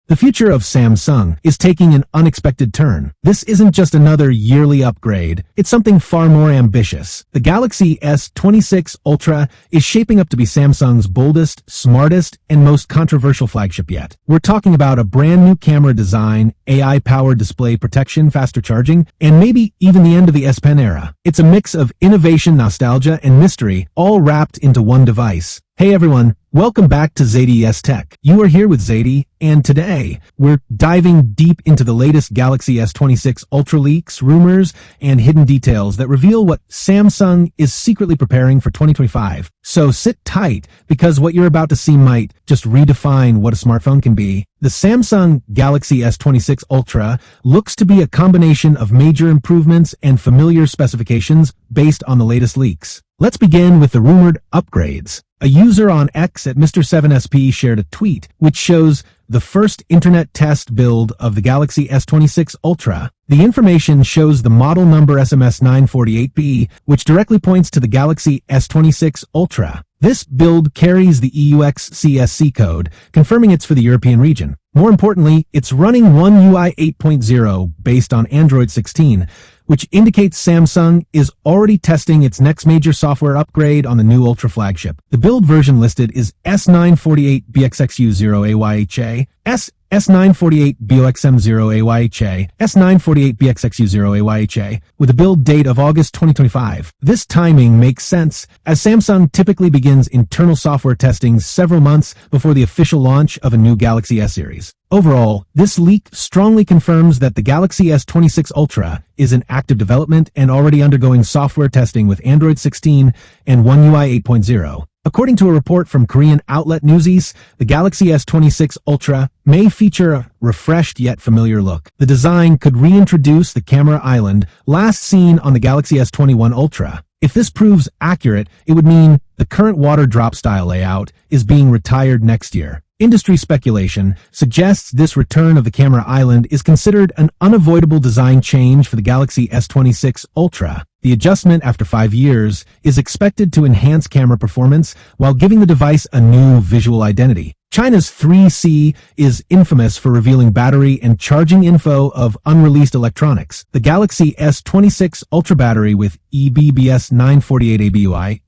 The future of Samsung is taking an unexpected turn. This isn't just another yearly upgrade, it's something far more ambitious. The Galaxy S26 Ultra is shaping up to be Samsung's boldest, smartest, and most controversial flagship yet. We're talking about a brand new camera design, AI-powered display protection, faster charging, and maybe even the end of the S Pen era. It's a mix of innovation, nostalgia, and mystery, all wrapped into one device. Hey everyone, welcome back to ZaidiEsTech. You are here with Zaidi, and today we're diving deep into the latest Galaxy S26 Ultra leaks, rumors, and hidden details that reveal what Samsung is secretly preparing for 2025. So sit tight, because what you're about to see might just redefine what a smartphone can be. The Samsung Galaxy S26 Ultra looks to be a combination of major improvements and familiar specifications based on the latest leaks. Let's begin with the rumored upgrades. A user on X at Mr7SP shared a tweet which shows the first internet test build of the Galaxy S26 Ultra. The information shows the model number SMS948B, which directly points to the Galaxy S26 Ultra. This build carries the EUX CSC code, confirming it's for the European region. More importantly, it's running One UI 8.0 based on Android 16, which indicates Samsung is already testing its next major software upgrade on the new Ultra flagship. The build version listed is S948BXXU0AYHA, S948BOXM0AYHA, S948BXXU0AYHA, with a build date of August 2025. This timing makes sense, as Samsung typically begins internal software testing several months before the official launch of a new Galaxy S series. Overall, this leak strongly confirms that the Galaxy S26 Ultra is in active development and already undergoing software testing with Android 16 and One UI 8.0. According to a report from Korean outlet Newsies, the Galaxy S26 Ultra may feature a refreshed yet familiar look. The design could reintroduce the camera island last seen on the Galaxy S21 Ultra. If this proves accurate, it would mean the current water drop style layout is being retired next year. Industry speculation suggests this return of the camera island is considered an unavoidable design change for the Galaxy S26 Ultra. The adjustment after 5 years is expected to enhance camera performance while giving the device a new visual identity. China's 3C is infamous for revealing battery and charging info of unreleased electronics. The Galaxy S26 Ultra battery with EBBS 948 ABUI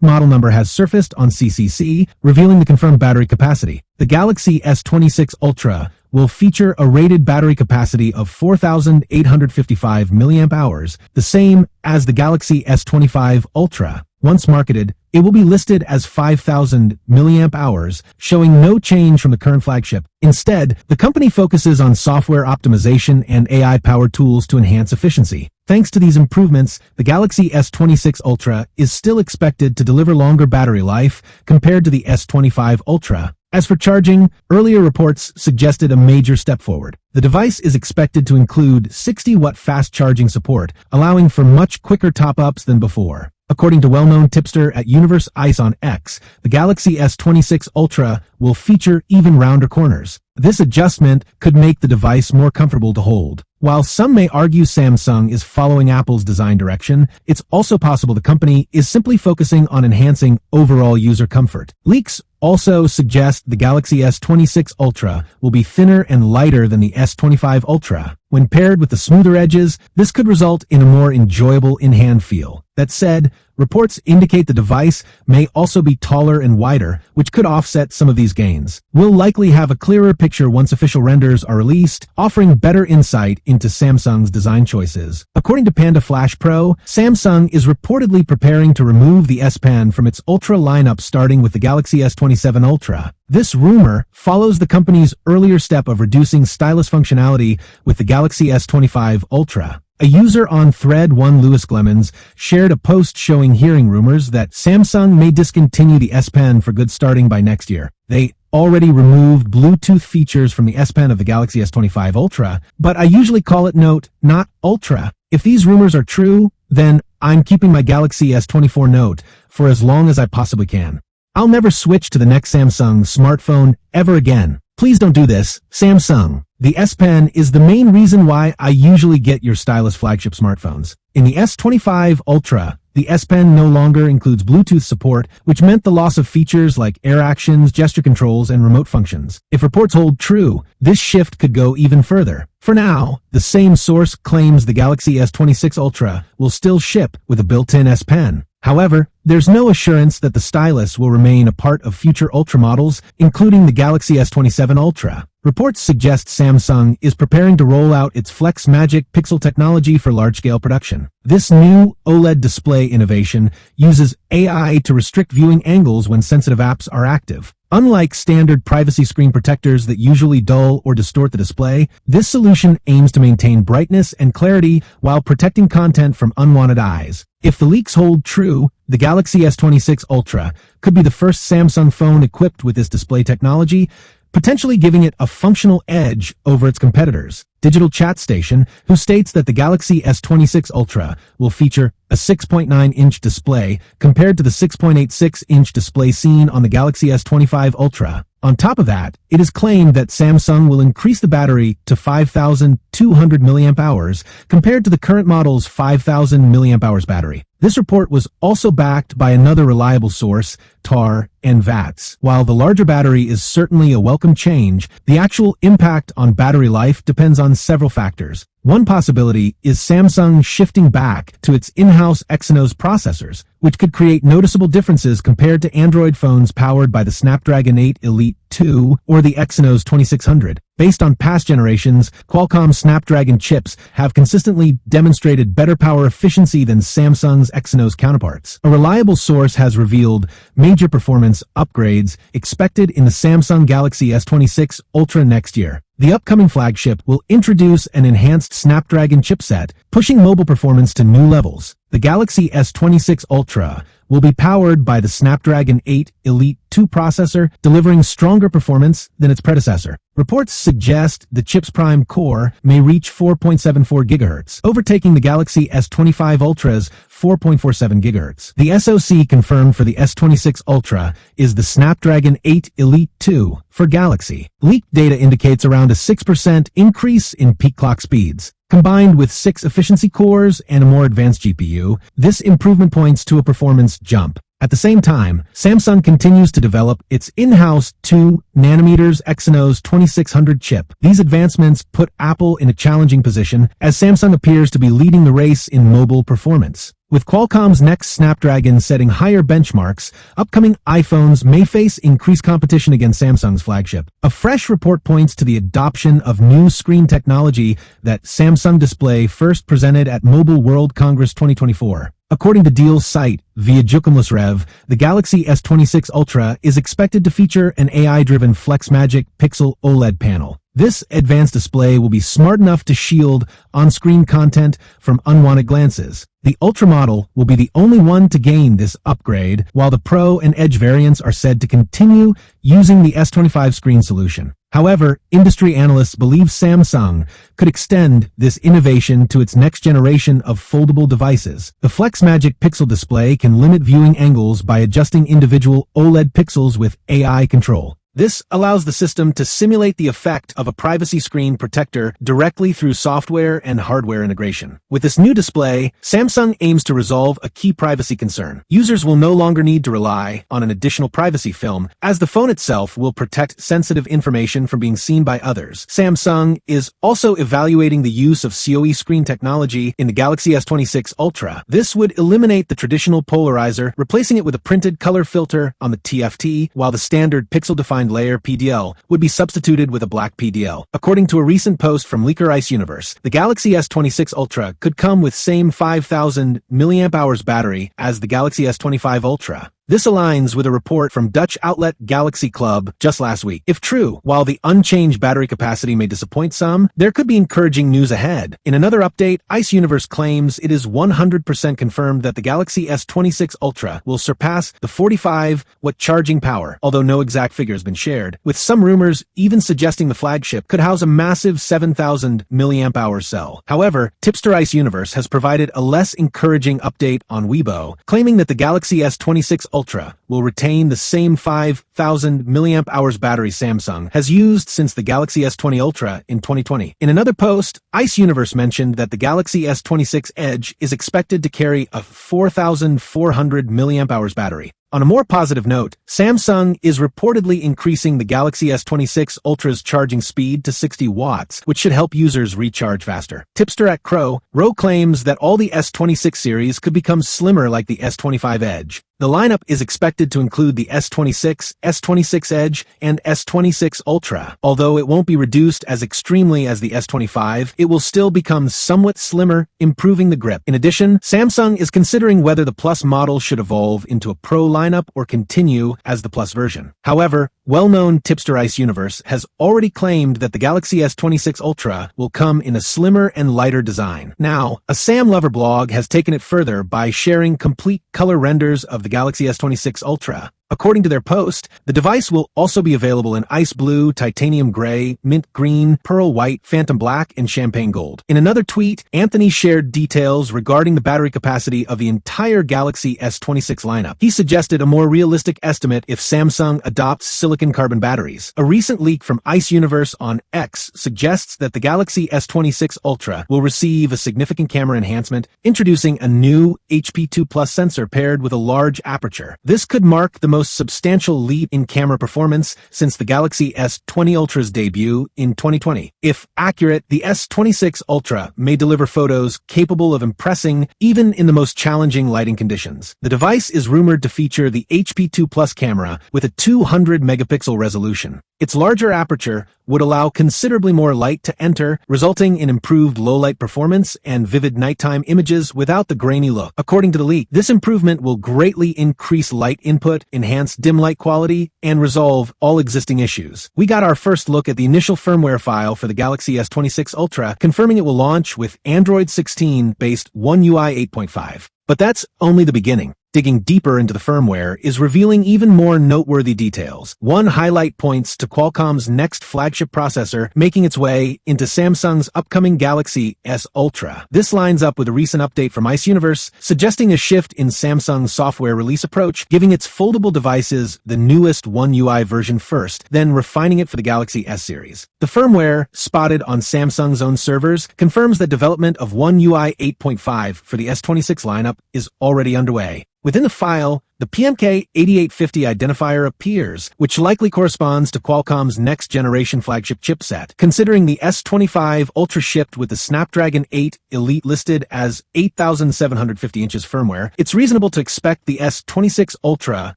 model number has surfaced on CCC, revealing the confirmed battery capacity. The Galaxy S26 Ultra will feature a rated battery capacity of 4,855 mAh, the same as the Galaxy S25 Ultra. Once marketed, it will be listed as 5,000 mAh, showing no change from the current flagship. Instead, the company focuses on software optimization and AI-powered tools to enhance efficiency. Thanks to these improvements, the Galaxy S26 Ultra is still expected to deliver longer battery life compared to the S25 Ultra. As for charging, earlier reports suggested a major step forward. The device is expected to include 60-watt fast charging support, allowing for much quicker top-ups than before. According to well-known tipster at UniverseIce on X, the Galaxy S26 Ultra will feature even rounder corners. This adjustment could make the device more comfortable to hold. While some may argue Samsung is following Apple's design direction, it's also possible the company is simply focusing on enhancing overall user comfort. Leaks also suggest the Galaxy S26 Ultra will be thinner and lighter than the S25 Ultra. When paired with the smoother edges, this could result in a more enjoyable in-hand feel. That said, reports indicate the device may also be taller and wider, which could offset some of these gains. We'll likely have a clearer picture once official renders are released, offering better insight into Samsung's design choices. According to Panda Flash Pro, Samsung is reportedly preparing to remove the S Pen from its Ultra lineup starting with the Galaxy S27 Ultra. This rumor follows the company's earlier step of reducing stylus functionality with the Galaxy S25 Ultra. A user on Thread 1 Lewis Glemons shared a post showing hearing rumors that Samsung may discontinue the S Pen for good starting by next year. They already removed Bluetooth features from the S Pen of the Galaxy S25 Ultra, but I usually call it Note, not Ultra. If these rumors are true, then I'm keeping my Galaxy S24 Note for as long as I possibly can. I'll never switch to the next Samsung smartphone ever again. Please don't do this, Samsung. The S Pen is the main reason why I usually get your stylus flagship smartphones. In the S25 Ultra, The S Pen no longer includes Bluetooth support, which meant the loss of features like air actions, gesture controls, and remote functions. If reports hold true, this shift could go even further. For now, the same source claims the Galaxy S26 Ultra will still ship with a built-in S Pen. However, there's no assurance that the stylus will remain a part of future Ultra models, including the Galaxy S27 Ultra. Reports suggest Samsung is preparing to roll out its FlexMagic Pixel technology for large-scale production. This new OLED display innovation uses AI to restrict viewing angles when sensitive apps are active. Unlike standard privacy screen protectors that usually dull or distort the display, this solution aims to maintain brightness and clarity while protecting content from unwanted eyes. If the leaks hold true, the Galaxy S26 Ultra could be the first Samsung phone equipped with this display technology, potentially giving it a functional edge over its competitors. Digital Chat Station, who states that the Galaxy S26 Ultra will feature a 6.9-inch display compared to the 6.86-inch display seen on the Galaxy S25 Ultra. On top of that, it is claimed that Samsung will increase the battery to 5,200 mAh compared to the current model's 5,000 mAh battery. This report was also backed by another reliable source, TAR and VATS. While the larger battery is certainly a welcome change, the actual impact on battery life depends on several factors. One possibility is Samsung shifting back to its in-house Exynos processors, which could create noticeable differences compared to Android phones powered by the Snapdragon 8 Elite 2 or the Exynos 2600. Based on past generations, Qualcomm Snapdragon chips have consistently demonstrated better power efficiency than Samsung's Exynos counterparts. A reliable source has revealed major performance upgrades expected in the Samsung Galaxy S26 Ultra next year. The upcoming flagship will introduce an enhanced Snapdragon chipset, pushing mobile performance to new levels. The Galaxy S26 Ultra will be powered by the Snapdragon 8 Elite 2 processor, delivering stronger performance than its predecessor. Reports suggest the chip's prime core may reach 4.74 GHz, overtaking the Galaxy S25 Ultra's 4.47 GHz. The SoC confirmed for the S26 Ultra is the Snapdragon 8 Elite 2 for Galaxy. Leaked data indicates around a 6% increase in peak clock speeds. Combined with 6 efficiency cores and a more advanced GPU, this improvement points to a performance jump. At the same time, Samsung continues to develop its in-house 2nm Exynos 2600 chip. These advancements put Apple in a challenging position, as Samsung appears to be leading the race in mobile performance. With Qualcomm's next Snapdragon setting higher benchmarks, upcoming iPhones may face increased competition against Samsung's flagship. A fresh report points to the adoption of new screen technology that Samsung Display first presented at Mobile World Congress 2024. According to Deal's site, via Rev, the Galaxy S26 Ultra is expected to feature an AI-driven FlexMagic Pixel OLED panel. This advanced display will be smart enough to shield on-screen content from unwanted glances. The Ultra model will be the only one to gain this upgrade, while the Pro and Edge variants are said to continue using the S25 screen solution. However, industry analysts believe Samsung could extend this innovation to its next generation of foldable devices. The FlexMagic Pixel Display can limit viewing angles by adjusting individual OLED pixels with AI control. This allows the system to simulate the effect of a privacy screen protector directly through software and hardware integration. With this new display, Samsung aims to resolve a key privacy concern. Users will no longer need to rely on an additional privacy film, as the phone itself will protect sensitive information from being seen by others. Samsung is also evaluating the use of CoE screen technology in the Galaxy S26 Ultra. This would eliminate the traditional polarizer, replacing it with a printed color filter on the TFT, while the standard pixel-defined layer PDL would be substituted with a black PDL. According to a recent post from leaker Ice Universe, the Galaxy S26 Ultra could come with same 5,000 mAh battery as the Galaxy S25 Ultra. This aligns with a report from Dutch outlet Galaxy Club just last week. If true, while the unchanged battery capacity may disappoint some, there could be encouraging news ahead. In another update, Ice Universe claims it is 100% confirmed that the Galaxy S26 Ultra will surpass the 45-watt charging power, although no exact figure has been shared, with some rumors even suggesting the flagship could house a massive 7,000 mAh cell. However, tipster Ice Universe has provided a less encouraging update on Weibo, claiming that the Galaxy S26 Ultra will retain the same 5,000 mAh battery Samsung has used since the Galaxy S20 Ultra in 2020. In another post, Ice Universe mentioned that the Galaxy S26 Edge is expected to carry a 4,400 mAh battery. On a more positive note, Samsung is reportedly increasing the Galaxy S26 Ultra's charging speed to 60 watts, which should help users recharge faster. Tipster at Crow claims that all the S26 series could become slimmer like the S25 Edge. The lineup is expected to include the S26, S26 Edge, and S26 Ultra. Although it won't be reduced as extremely as the S25, it will still become somewhat slimmer, improving the grip. In addition, Samsung is considering whether the Plus model should evolve into a Pro lineup or continue as the Plus version. However, well-known tipster Ice Universe has already claimed that the Galaxy S26 Ultra will come in a slimmer and lighter design. Now, a Sam Lover blog has taken it further by sharing complete color renders of the Galaxy S26 Ultra. According to their post, the device will also be available in ice blue, titanium gray, mint green, pearl white, phantom black, and champagne gold. In another tweet, Anthony shared details regarding the battery capacity of the entire Galaxy S26 lineup. He suggested a more realistic estimate if Samsung adopts silicon carbon batteries. A recent leak from Ice Universe on X suggests that the Galaxy S26 Ultra will receive a significant camera enhancement, introducing a new HP2 Plus sensor paired with a large aperture. This could mark the most substantial leap in camera performance since the Galaxy S20 Ultra's debut in 2020. If accurate, the S26 Ultra may deliver photos capable of impressing even in the most challenging lighting conditions. The device is rumored to feature the HP2 Plus camera with a 200-megapixel resolution. Its larger aperture would allow considerably more light to enter, resulting in improved low-light performance and vivid nighttime images without the grainy look. According to the leak, this improvement will greatly increase light input, enhance dim light quality, and resolve all existing issues. We got our first look at the initial firmware file for the Galaxy S26 Ultra, confirming it will launch with Android 16-based One UI 8.5. But that's only the beginning. Digging deeper into the firmware is revealing even more noteworthy details. One highlight points to Qualcomm's next flagship processor making its way into Samsung's upcoming Galaxy S Ultra. This lines up with a recent update from Ice Universe, suggesting a shift in Samsung's software release approach, giving its foldable devices the newest One UI version first, then refining it for the Galaxy S series. The firmware, spotted on Samsung's own servers, confirms that development of One UI 8.5 for the S26 lineup is already underway. Within the file, the PMK8850 identifier appears, which likely corresponds to Qualcomm's next-generation flagship chipset. Considering the S25 Ultra shipped with the Snapdragon 8 Elite listed as 8,750 inches firmware, it's reasonable to expect the S26 Ultra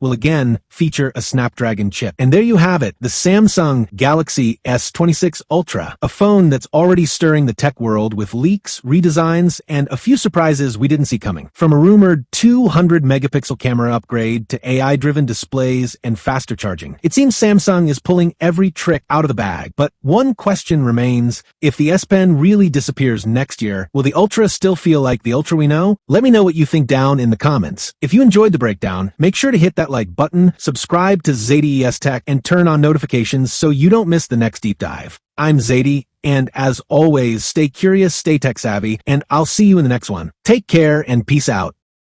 will again feature a Snapdragon chip. And there you have it, the Samsung Galaxy S26 Ultra, a phone that's already stirring the tech world with leaks, redesigns, and a few surprises we didn't see coming. From a rumored 200-megapixel camera upgrade to AI-driven displays and faster charging, it seems Samsung is pulling every trick out of the bag. But one question remains: if the S Pen really disappears next year, will the Ultra still feel like the Ultra we know? Let me know what you think down in the comments. If you enjoyed the breakdown, make sure to hit that like button, subscribe to ZaidiEsTech, and turn on notifications so you don't miss the next deep dive. I'm Zaidi, and as always, stay curious, stay tech savvy, and I'll see you in the next one. Take care and peace out.